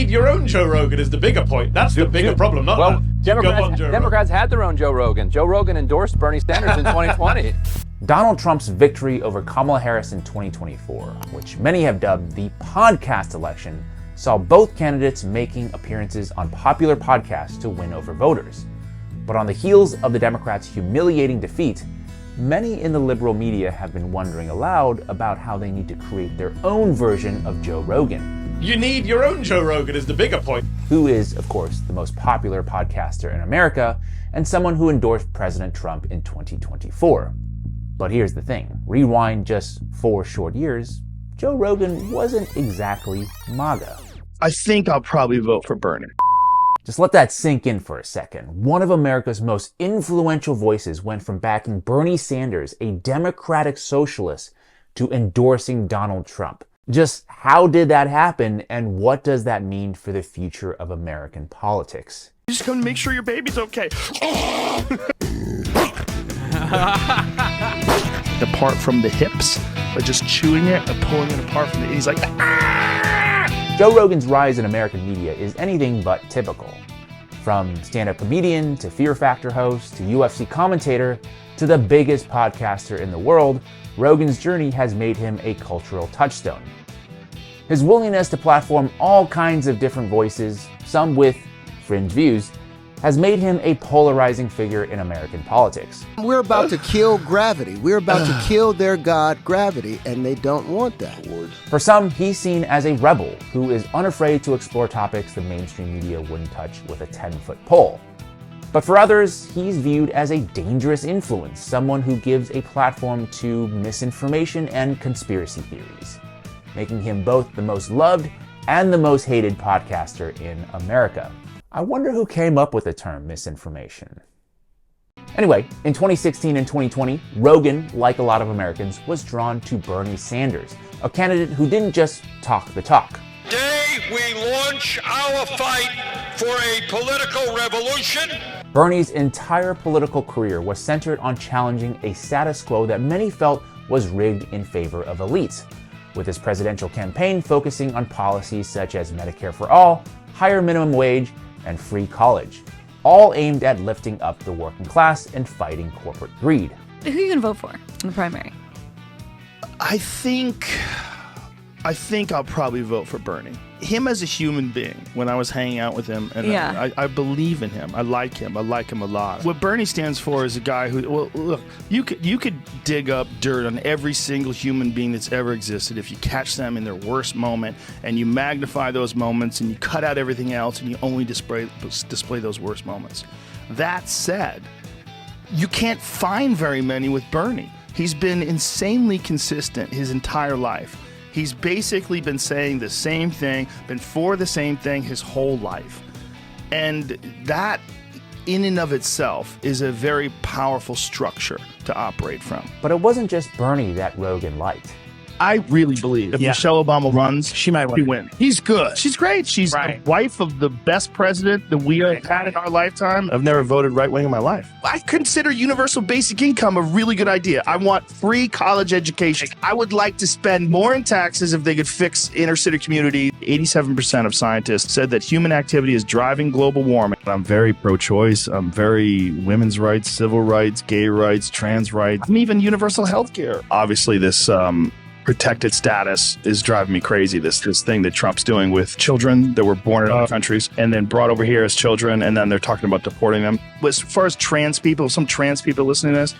need your own Joe Rogan is the bigger point. That's the bigger problem, not well, that. Democrats had their own Joe Rogan. Joe Rogan endorsed Bernie Sanders in 2020. Donald Trump's victory over Kamala Harris in 2024, which many have dubbed the podcast election, saw both candidates making appearances on popular podcasts to win over voters. But on the heels of the Democrats' humiliating defeat, many in the liberal media have been wondering aloud about how they need to create their own version of Joe Rogan. You need your own Joe Rogan is the bigger point. Who is, of course, the most popular podcaster in America and someone who endorsed President Trump in 2024. But here's the thing, rewind just 4 short years, Joe Rogan wasn't exactly MAGA. I think I'll probably vote for Bernie. Just let that sink in for a second. One of America's most influential voices went from backing Bernie Sanders, a democratic socialist, to endorsing Donald Trump. Just how did that happen, and what does that mean for the future of American politics? You just come to make sure your baby's okay. Apart from the hips, but just chewing it and pulling it apart from the, he's like, ah! Joe Rogan's rise in American media is anything but typical. From stand-up comedian to Fear Factor host to UFC commentator to the biggest podcaster in the world, Rogan's journey has made him a cultural touchstone. His willingness to platform all kinds of different voices, some with fringe views, has made him a polarizing figure in American politics. We're about to kill gravity. We're about to kill their god, gravity, and they don't want that. For some, he's seen as a rebel who is unafraid to explore topics the mainstream media wouldn't touch with a 10-foot pole. But for others, he's viewed as a dangerous influence, someone who gives a platform to misinformation and conspiracy theories, making him both the most loved and the most hated podcaster in America. I wonder who came up with the term misinformation. Anyway, in 2016 and 2020, Rogan, like a lot of Americans, was drawn to Bernie Sanders, a candidate who didn't just talk the talk. Today we launch our fight for a political revolution. Bernie's entire political career was centered on challenging a status quo that many felt was rigged in favor of elites, with his presidential campaign focusing on policies such as Medicare for all, higher minimum wage, and free college, all aimed at lifting up the working class and fighting corporate greed. Who are you gonna vote for in the primary? I think I'll probably vote for Bernie. Him as a human being, when I was hanging out with him, and Yeah. I believe in him. I like him a lot. What Bernie stands for is a guy who, well, look, you could dig up dirt on every single human being that's ever existed if you catch them in their worst moment, and you magnify those moments, and you cut out everything else, and you only display those worst moments. That said, you can't find very many with Bernie. He's been insanely consistent his entire life. He's basically been saying the same thing, been for the same thing his whole life. And that, in and of itself, is a very powerful structure to operate from. But it wasn't just Bernie that Rogan liked. I really believe if Michelle Obama runs, she might win. He's good. She's great. She's the wife of the best president that we have had in our lifetime. I've never voted right-wing in my life. I consider universal basic income a really good idea. I want free college education. I would like to spend more in taxes if they could fix inner city community. 87% of scientists said that human activity is driving global warming. I'm very pro-choice. I'm very women's rights, civil rights, gay rights, trans rights. I'm even universal health care. Obviously, this protected status is driving me crazy. This thing that Trump's doing with children that were born in other countries and then brought over here as children, and then they're talking about deporting them. But as far as trans people, some trans people listening to this,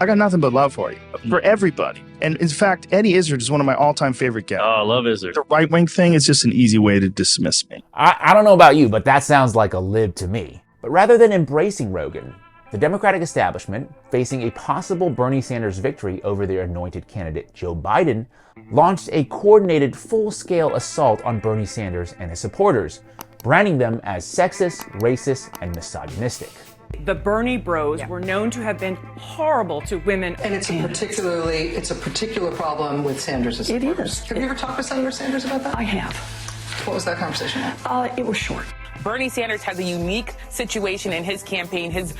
I got nothing but love for you, for everybody. And in fact, Eddie Izzard is one of my all-time favorite guests. Oh, I love Izzard. The right-wing thing is just an easy way to dismiss me. I don't know about you, but that sounds like a lib to me. But rather than embracing Rogan, the Democratic establishment, facing a possible Bernie Sanders victory over their anointed candidate Joe Biden, launched a coordinated full-scale assault on Bernie Sanders and his supporters, branding them as sexist, racist, and misogynistic. The Bernie bros were known to have been horrible to women. And it's a particular problem with Sanders' supporters. It is. Have you ever talked with Senator Sanders about that? I have. What was that conversation like? It was short. Bernie Sanders has a unique situation in his campaign. His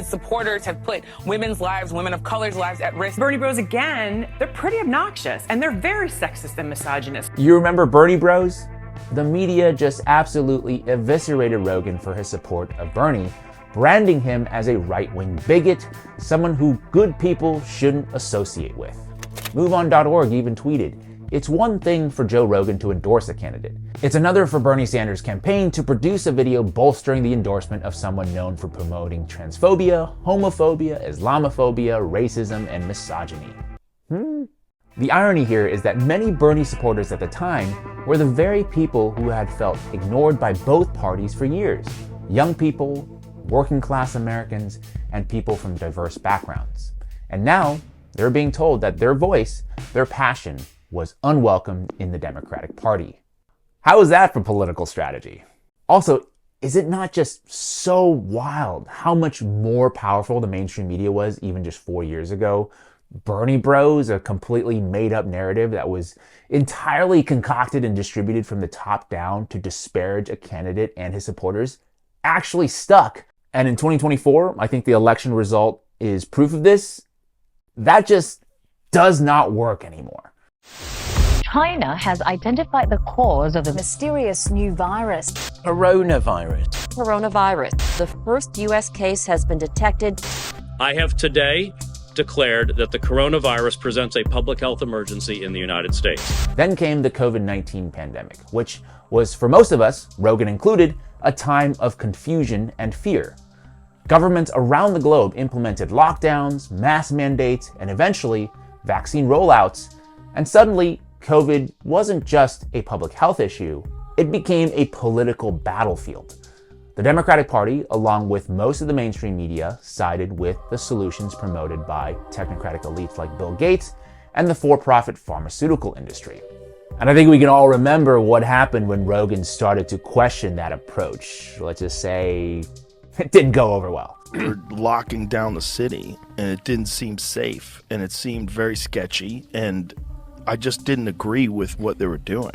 supporters have put women's lives, women of color's lives at risk. Bernie bros, again, they're pretty obnoxious, and they're very sexist and misogynist. You remember Bernie Bros? the media just absolutely eviscerated Rogan for his support of Bernie, branding him as a right-wing bigot, someone who good people shouldn't associate with. MoveOn.org even tweeted, "It's one thing for Joe Rogan to endorse a candidate. It's another for Bernie Sanders' campaign to produce a video bolstering the endorsement of someone known for promoting transphobia, homophobia, Islamophobia, racism, and misogyny." The irony here is that many Bernie supporters at the time were the very people who had felt ignored by both parties for years. Young people, working class Americans, and people from diverse backgrounds. And now they're being told that their voice, their passion, was unwelcome in the Democratic Party. How is that for political strategy? Also, is it not just so wild how much more powerful the mainstream media was even just 4 years ago? Bernie Bros, a completely made-up narrative that was entirely concocted and distributed from the top down to disparage a candidate and his supporters, actually stuck. And in 2024, I think the election result is proof of this. That just does not work anymore. China has identified the cause of the mysterious new virus. Coronavirus. The first U.S. case has been detected. I have today declared that the coronavirus presents a public health emergency in the United States. Then came the COVID-19 pandemic, which was, for most of us, Rogan included, a time of confusion and fear. Governments around the globe implemented lockdowns, mask mandates, and eventually vaccine rollouts. And suddenly, COVID wasn't just a public health issue, it became a political battlefield. The Democratic Party, along with most of the mainstream media, sided with the solutions promoted by technocratic elites like Bill Gates and the for-profit pharmaceutical industry. And I think we can all remember what happened when Rogan started to question that approach. Let's just say it didn't go over well. We're locking down the city, and it didn't seem safe, and it seemed very sketchy, and I just didn't agree with what they were doing.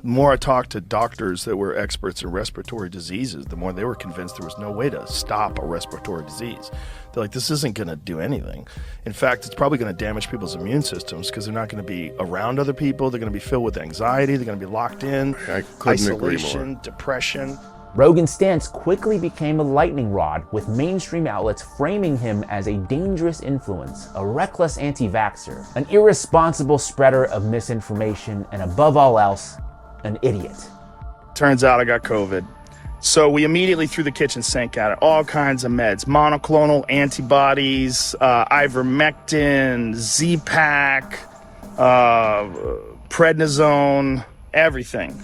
The more I talked to doctors that were experts in respiratory diseases, the more they were convinced there was no way to stop a respiratory disease. They're like, this isn't going to do anything. In fact, it's probably going to damage people's immune systems because they're not going to be around other people. They're going to be filled with anxiety. They're going to be locked in, isolation, depression. Rogan's stance quickly became a lightning rod, with mainstream outlets framing him as a dangerous influence, a reckless anti-vaxxer, an irresponsible spreader of misinformation, and above all else, an idiot. Turns out I got COVID. So we immediately threw the kitchen sink at it. All kinds of meds, monoclonal antibodies, ivermectin, Z-Pak, prednisone, everything.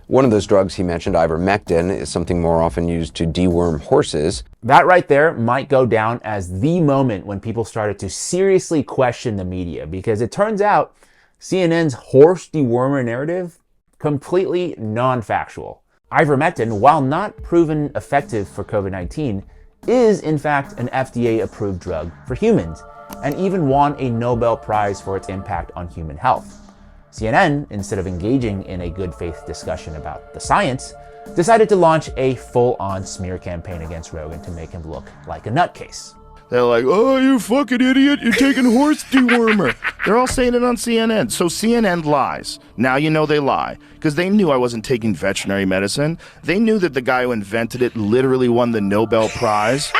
One of those drugs he mentioned, ivermectin, is something more often used to deworm horses. That right there might go down as the moment when people started to seriously question the media, because it turns out CNN's horse dewormer narrative, completely non-factual. Ivermectin, while not proven effective for COVID-19, is in fact an FDA-approved drug for humans, and even won a Nobel Prize for its impact on human health. CNN, instead of engaging in a good faith discussion about the science, decided to launch a full-on smear campaign against Rogan to make him look like a nutcase. They're like, oh, you fucking idiot, you're taking horse dewormer. They're all saying it on CNN. So CNN lies. Now you know they lie. Because they knew I wasn't taking veterinary medicine. They knew that the guy who invented it literally won the Nobel Prize.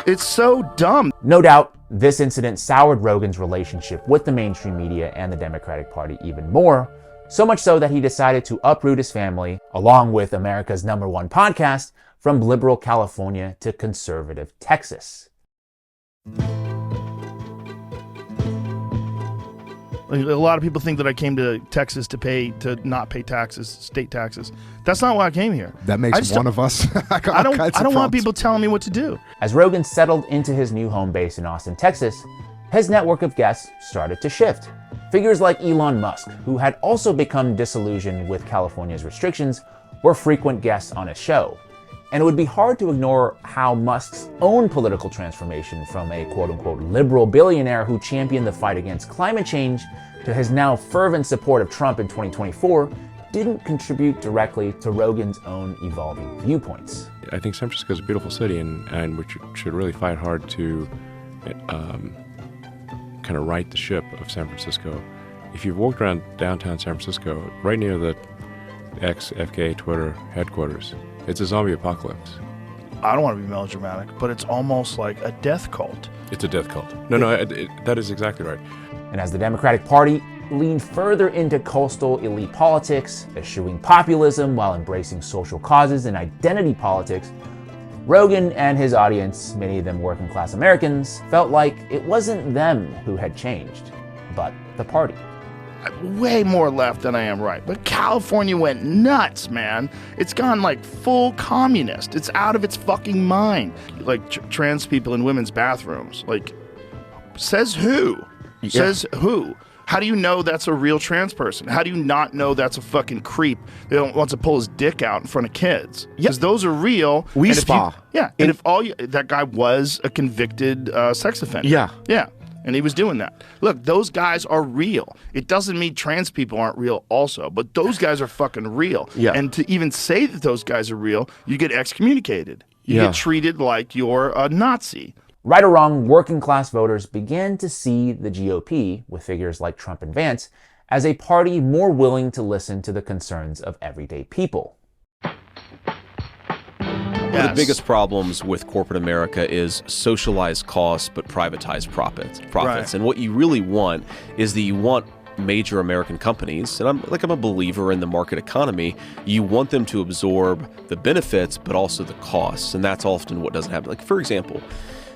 It's so dumb. No doubt, this incident soured Rogan's relationship with the mainstream media and the Democratic Party even more, so much so that he decided to uproot his family, along with America's #1 podcast, from liberal California to conservative Texas. A lot of people think that I came to Texas to not pay taxes, state taxes. That's not why I came here. That makes one of us. I don't want people telling me what to do. As Rogan settled into his new home base in Austin, Texas, his network of guests started to shift. Figures like Elon Musk, who had also become disillusioned with California's restrictions, were frequent guests on his show. And it would be hard to ignore how Musk's own political transformation from a quote-unquote liberal billionaire who championed the fight against climate change to his now fervent support of Trump in 2024 didn't contribute directly to Rogan's own evolving viewpoints. I think San Francisco is a beautiful city, and we should really fight hard to kind of right the ship of San Francisco. If you've walked around downtown San Francisco, right near the ex-FK Twitter headquarters. It's a zombie apocalypse. I don't want to be melodramatic, but it's almost like a death cult. It's a death cult. No, that is exactly right. And as the Democratic Party leaned further into coastal elite politics, eschewing populism while embracing social causes and identity politics, Rogan and his audience, many of them working class Americans, felt like it wasn't them who had changed, but the party. Way more left than I am right. But California went nuts, man. It's gone like full communist. It's out of its fucking mind. Like trans people in women's bathrooms. Like, says who? Yeah. Says who? How do you know that's a real trans person? How do you not know that's a fucking creep that don't want to pull his dick out in front of kids? Because those are real. We spa. And if all you, that guy was a convicted sex offender. Yeah. And he was doing that. Look, those guys are real. It doesn't mean trans people aren't real also, but those guys are fucking real. Yeah. And to even say that those guys are real, you get excommunicated. You get treated like you're a Nazi. Right or wrong, working class voters began to see the GOP, with figures like Trump and Vance, as a party more willing to listen to the concerns of everyday people. One of the biggest problems with corporate America is socialized costs but privatized profits. Right. And what you really want is that you want major American companies, and I'm a believer in the market economy, you want them to absorb the benefits but also the costs, and that's often what doesn't happen. Like, for example,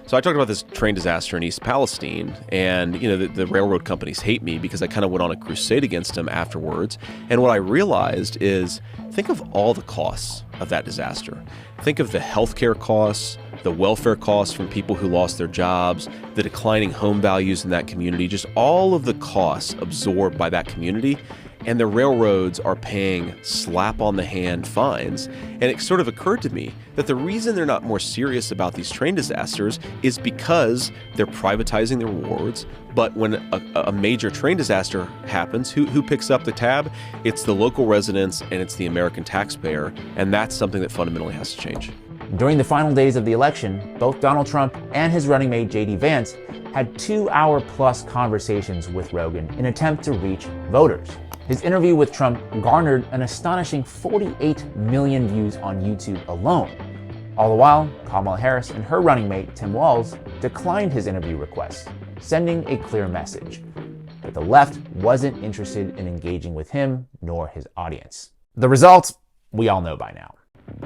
so I talked about this train disaster in East Palestine, and the railroad companies hate me because I kind of went on a crusade against them afterwards. And what I realized is, think of all the costs of that disaster. Think of the healthcare costs, the welfare costs from people who lost their jobs, the declining home values in that community, just all of the costs absorbed by that community. And the railroads are paying slap-on-the-hand fines. And it sort of occurred to me that the reason they're not more serious about these train disasters is because they're privatizing the rewards. But when a major train disaster happens, who picks up the tab? It's the local residents and it's the American taxpayer. And that's something that fundamentally has to change. During the final days of the election, both Donald Trump and his running mate J.D. Vance had 2-hour-plus conversations with Rogan in an attempt to reach voters. His interview with Trump garnered an astonishing 48 million views on YouTube alone. All the while, Kamala Harris and her running mate Tim Walz declined his interview request, sending a clear message that the left wasn't interested in engaging with him nor his audience. The result, we all know by now.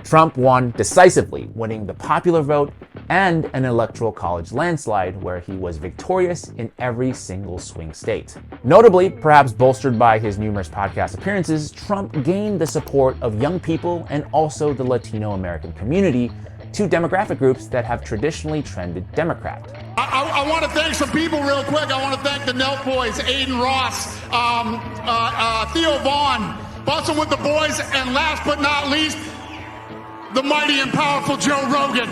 Trump won decisively, winning the popular vote and an electoral college landslide where he was victorious in every single swing state. Notably, perhaps bolstered by his numerous podcast appearances, Trump gained the support of young people and also the Latino American community, two demographic groups that have traditionally trended Democrat. I want to thank some people real quick. I want to thank the Nelk Boys, Aiden Ross, Theo Vaughn, Bustin' with the Boys, and last but not least, the mighty and powerful Joe Rogan.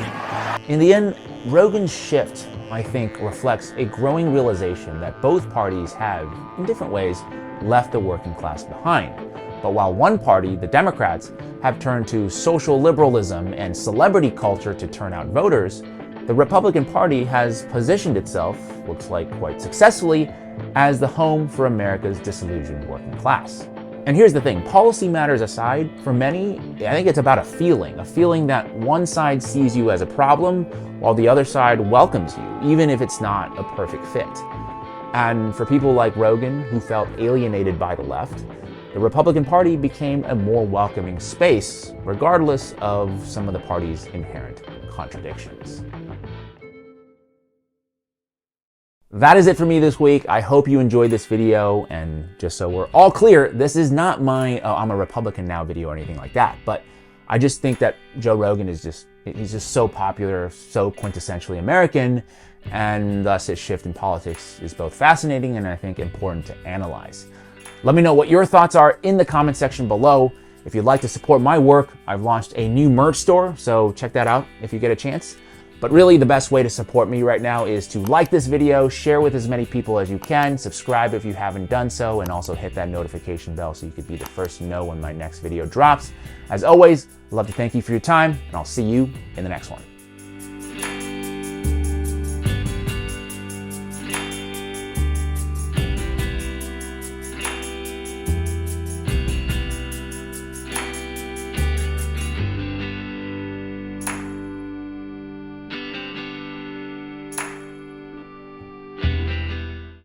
In the end, Rogan's shift, I think, reflects a growing realization that both parties have, in different ways, left the working class behind. But while one party, the Democrats, have turned to social liberalism and celebrity culture to turn out voters, the Republican Party has positioned itself, looks like quite successfully, as the home for America's disillusioned working class. And here's the thing, policy matters aside, for many, I think it's about a feeling that one side sees you as a problem while the other side welcomes you, even if it's not a perfect fit. And for people like Rogan, who felt alienated by the left, the Republican Party became a more welcoming space, regardless of some of the party's inherent contradictions. That is it for me this week. I hope you enjoyed this video, and just so we're all clear, this is not my I'm a Republican now video or anything like that, but I just think that Joe Rogan is he's just so popular, so quintessentially American, and thus his shift in politics is both fascinating and I think important to analyze. Let me know what your thoughts are in the comment section below. If you'd like to support my work, I've launched a new merch store, so check that out if you get a chance. But really, the best way to support me right now is to like this video, share with as many people as you can, subscribe if you haven't done so, and also hit that notification bell so you could be the first to know when my next video drops. As always, I'd love to thank you for your time, and I'll see you in the next one.